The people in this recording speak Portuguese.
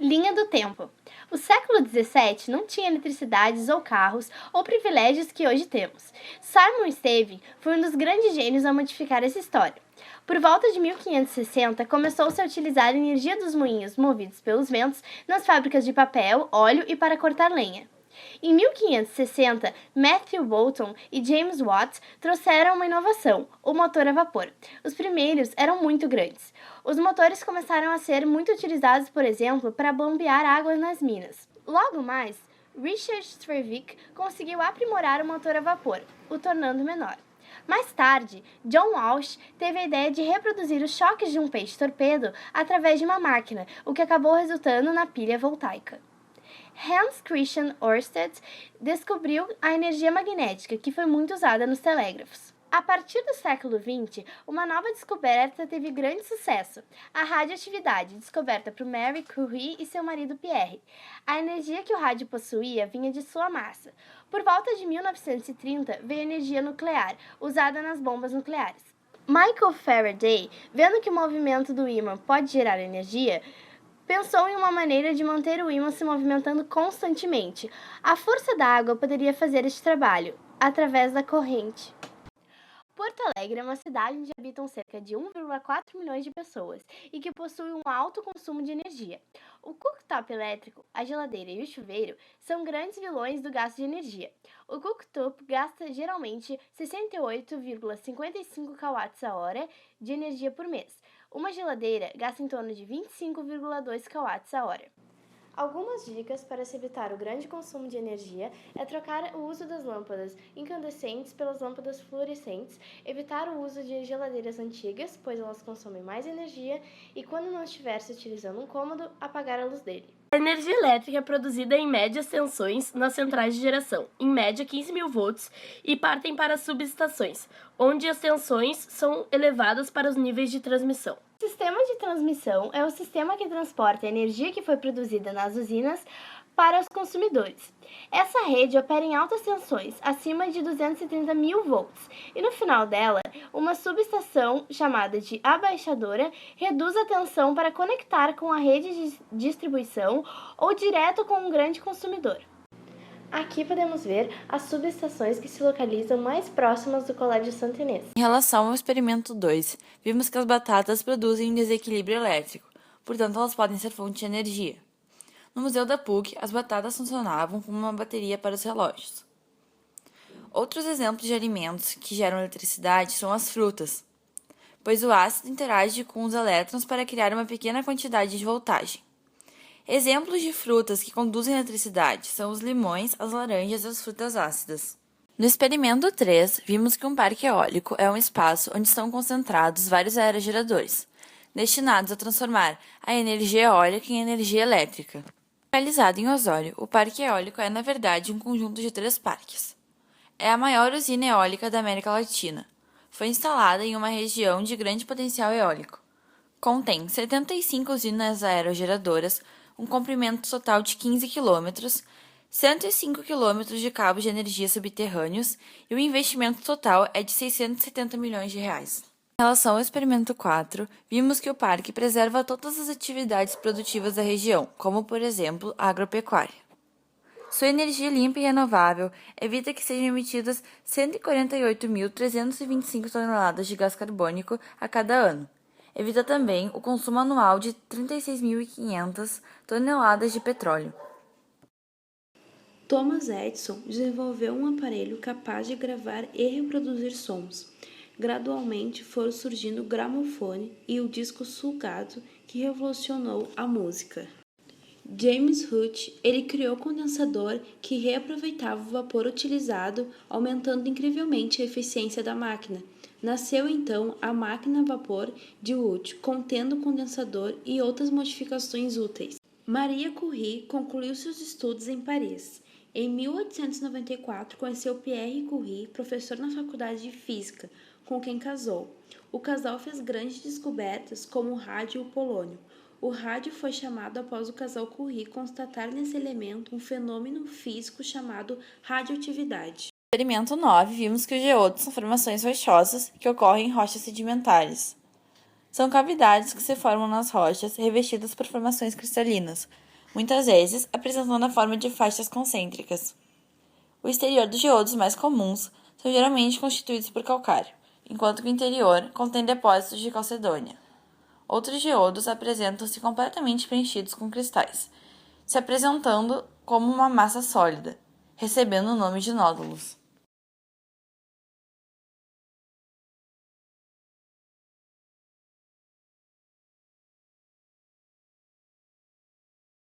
Linha do tempo. O século XVII não tinha eletricidades ou carros ou privilégios que hoje temos. Simon Staving foi um dos grandes gênios a modificar essa história. Por volta de 1560, começou-se a utilizar a energia dos moinhos movidos pelos ventos nas fábricas de papel, óleo e para cortar lenha. Em 1560, Matthew Boulton e James Watt trouxeram uma inovação, o motor a vapor. Os primeiros eram muito grandes. Os motores começaram a ser muito utilizados, por exemplo, para bombear água nas minas. Logo mais, Richard Trevithick conseguiu aprimorar o motor a vapor, o tornando menor. Mais tarde, John Walsh teve a ideia de reproduzir os choques de um peixe-torpedo através de uma máquina, o que acabou resultando na pilha voltaica. Hans Christian Ørsted descobriu a energia magnética, que foi muito usada nos telégrafos. A partir do século XX, uma nova descoberta teve grande sucesso: a radioatividade, descoberta por Marie Curie e seu marido Pierre. A energia que o rádio possuía vinha de sua massa. Por volta de 1930, veio a energia nuclear, usada nas bombas nucleares. Michael Faraday, vendo que o movimento do ímã pode gerar energia, pensou em uma maneira de manter o ímã se movimentando constantemente. A força da água poderia fazer este trabalho, através da corrente. Porto Alegre é uma cidade onde habitam cerca de 1,4 milhões de pessoas e que possui um alto consumo de energia. O cooktop elétrico, a geladeira e o chuveiro são grandes vilões do gasto de energia. O cooktop gasta geralmente 68,55 kWh de energia por mês. Uma geladeira gasta em torno de 25,2 kWh. Algumas dicas para se evitar o grande consumo de energia é trocar o uso das lâmpadas incandescentes pelas lâmpadas fluorescentes, evitar o uso de geladeiras antigas, pois elas consomem mais energia, e quando não estiver se utilizando um cômodo, apagar a luz dele. A energia elétrica é produzida em médias tensões nas centrais de geração, em média 15.000 volts, e partem para as subestações, onde as tensões são elevadas para os níveis de transmissão. O sistema de transmissão é o sistema que transporta a energia que foi produzida nas usinas para os consumidores. Essa rede opera em altas tensões, acima de 230.000 volts, e no final dela, uma subestação chamada de abaixadora reduz a tensão para conectar com a rede de distribuição ou direto com um grande consumidor. Aqui podemos ver as subestações que se localizam mais próximas do Colégio Santa Inês. Em relação ao experimento 2, vimos que as batatas produzem um desequilíbrio elétrico, portanto elas podem ser fonte de energia. No Museu da PUC, as batatas funcionavam como uma bateria para os relógios. Outros exemplos de alimentos que geram eletricidade são as frutas, pois o ácido interage com os elétrons para criar uma pequena quantidade de voltagem. Exemplos de frutas que conduzem eletricidade são os limões, as laranjas e as frutas ácidas. No experimento 3, vimos que um parque eólico é um espaço onde estão concentrados vários aerogeradores, destinados a transformar a energia eólica em energia elétrica. Localizado em Osório, o parque eólico é, na verdade, um conjunto de 3 parques. É a maior usina eólica da América Latina. Foi instalada em uma região de grande potencial eólico. Contém 75 usinas aerogeradoras, um comprimento total de 15 km, 105 km de cabos de energia subterrâneos e o investimento total é de 670 milhões de reais. Em relação ao experimento 4, vimos que o parque preserva todas as atividades produtivas da região, como, por exemplo, a agropecuária. Sua energia limpa e renovável evita que sejam emitidas 148.325 toneladas de gás carbônico a cada ano. Evita também o consumo anual de 36.500 toneladas de petróleo. Thomas Edison desenvolveu um aparelho capaz de gravar e reproduzir sons. Gradualmente foram surgindo o gramofone e o disco sulcado, que revolucionou a música. James Hutt, ele criou o condensador que reaproveitava o vapor utilizado, aumentando incrivelmente a eficiência da máquina. Nasceu então a máquina a vapor de Hutt, contendo o condensador e outras modificações úteis. Maria Curie concluiu seus estudos em Paris. Em 1894, conheceu Pierre Curie, professor na Faculdade de Física, com quem casou. O casal fez grandes descobertas, como o rádio e o polônio. O rádio foi chamado após o casal Curie constatar nesse elemento um fenômeno físico chamado radioatividade. No experimento 9, vimos que os geodos são formações rochosas que ocorrem em rochas sedimentares. São cavidades que se formam nas rochas revestidas por formações cristalinas, muitas vezes apresentando a forma de faixas concêntricas. O exterior dos geodos mais comuns são geralmente constituídos por calcário, enquanto que o interior contém depósitos de calcedônia. Outros geodos apresentam-se completamente preenchidos com cristais, se apresentando como uma massa sólida, recebendo o nome de nódulos.